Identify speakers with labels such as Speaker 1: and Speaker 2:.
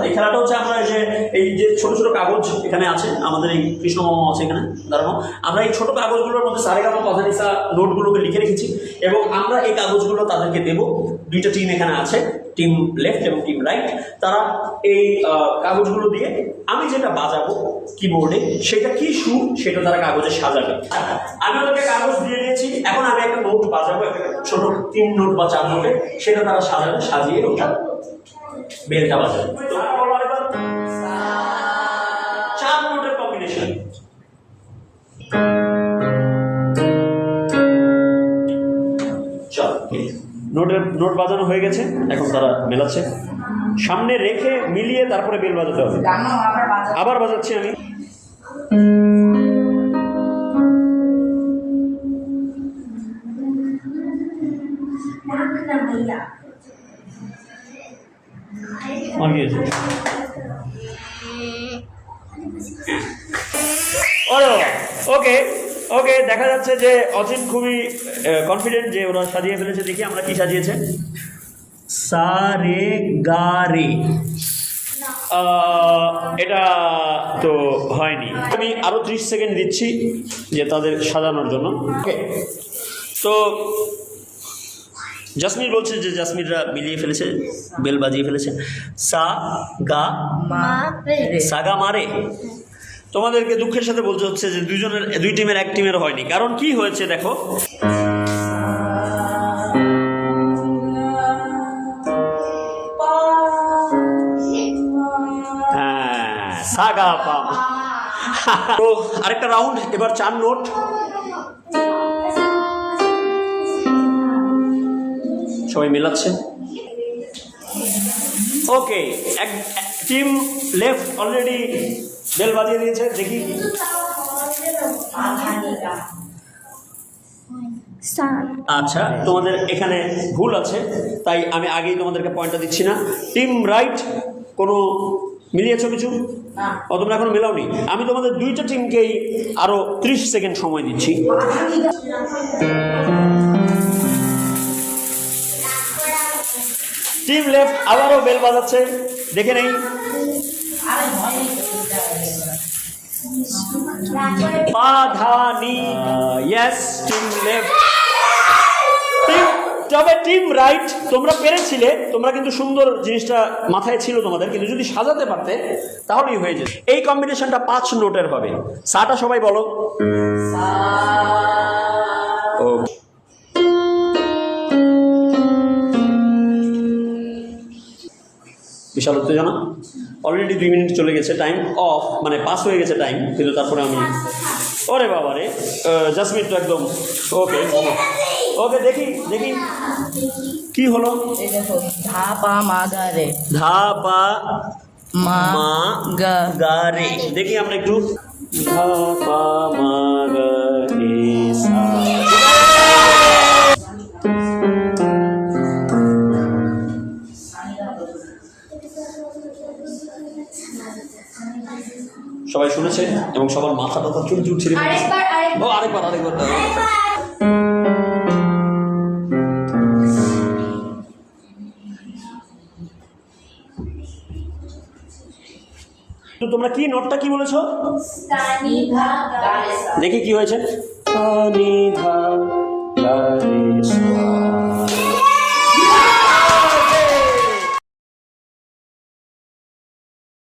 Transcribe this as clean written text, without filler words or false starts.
Speaker 1: এই খেলাটা হচ্ছে আমরা এই যে ছোট ছোট কাগজ এখানে আছে, আমাদের এই কৃষ্ণ মামা আছে এখানে দাঁড়ানো, আমরা এই ছোট কাগজগুলোর মধ্যে সারেগামা পাধানিসা নোটগুলোকে লিখে রেখেছি এবং আমরা এই কাগজগুলো তাদেরকে দেবো। দুইটা টিম এখানে আছে, টিম লেফট এবং টিম রাইট। তারা এই কাগজগুলো দিয়ে আমি যেটা বাজাবো কিবোর্ডে সেটা কি সুর সেটা তারা কাগজে সাজাবে। আমি ওদেরকে কাগজ দিয়ে দিয়েছি, এখন আমি একটা নোট বাজাবো, একটা ছোট 3 নোট বা 4 নোটে, সেটা তারা সাজাবে, সাজিয়ে ওটা বেলটা বাজাবে। তো বলো এবার 4 নোটের কম্বিনেশন। নোট বাজানো হয়ে গেছে, এখন তারা মেলাচ্ছে, সামনে রেখে মিলিয়ে তারপরে বেল বাজাতে হবে। আবার বাজাচ্ছি আমি। ওকে ওকে, দেখা যাচ্ছে যে অচিন খুবই কনফিডেন্ট যে ওরা সাজিয়ে ফেলেছে। দেখি আমরা কি সাজিয়েছে। সা রে গা রে, এটা তো হয়নি। আমি আরো 30 সেকেন্ড দিচ্ছি যে তাদের সাজানোর জন্য। ওকে, তো জাসমির বলছে যে জাসমিররা মিলিয়ে ফেলেছে, বেল বাজিয়ে ফেলেছে। সা গা সাগা মারে। তোমাদেরকে দুঃখের সাথে বলতে হচ্ছে যে দুই টিমের এক টিমের হয়নি। কারণ কি হয়েছে দেখো, সাগা পাম। তো আরেকটা রাউন্ড, এবার 4 নোট। সবাই মেলাচ্ছে। ওকে, এক টিম লেফট অলরেডি বেল বাজিয়ে দিয়েছে। দেখি আচ্ছা, তোমাদের এখানে ভুল আছে, তাই আমি আগেই তোমাদেরকে পয়েন্টটা দিচ্ছি না। টিম রাইট কোনো মিলিয়েছো কিছু? তোমরা এখন মেলাওনি। আমি তোমাদের দুইটা টিমকেই আরো 30 সেকেন্ড সময় দিচ্ছি। টিম লেফট আবারও বেল বাজাচ্ছে, দেখে নেই। পাধানি, ইয়েস, টিম লেফট। তবে টিম রাইট তোমরা পেরেছিলে, তোমরা কিন্তু সুন্দর জিনিসটা মাথায় ছিল তোমাদের, কিন্তু যদি সাজাতে পারতে তাহলেই হয়ে যেত। এই কম্বিনেশনটা 5 নোটের হবে। সাটা সবাই বলো। বিশাল উত্তেজনা। অলরেডি 2 মিনিট চলে গেছে, টাইম অফ, মানে পাস হয়ে গেছে টাইম, কিন্তু তারপরে আমি ওরে বাবা রে, জাসমিন তো একদম ওকে ওকে। দেখি দেখি কি হলো।
Speaker 2: ধা পা মা গা রে,
Speaker 1: ধা পা
Speaker 2: মা
Speaker 1: গা রে। দেখি আমরা একটু। ধা পা মা গা রে সা। সবাই শুনেছে এবং সবার মাথা টাথা চুল চুল ছিঁড়ে আরেকবার তো তোমরা কি নোটটা কি বলেছো? দেখি কি হয়েছে।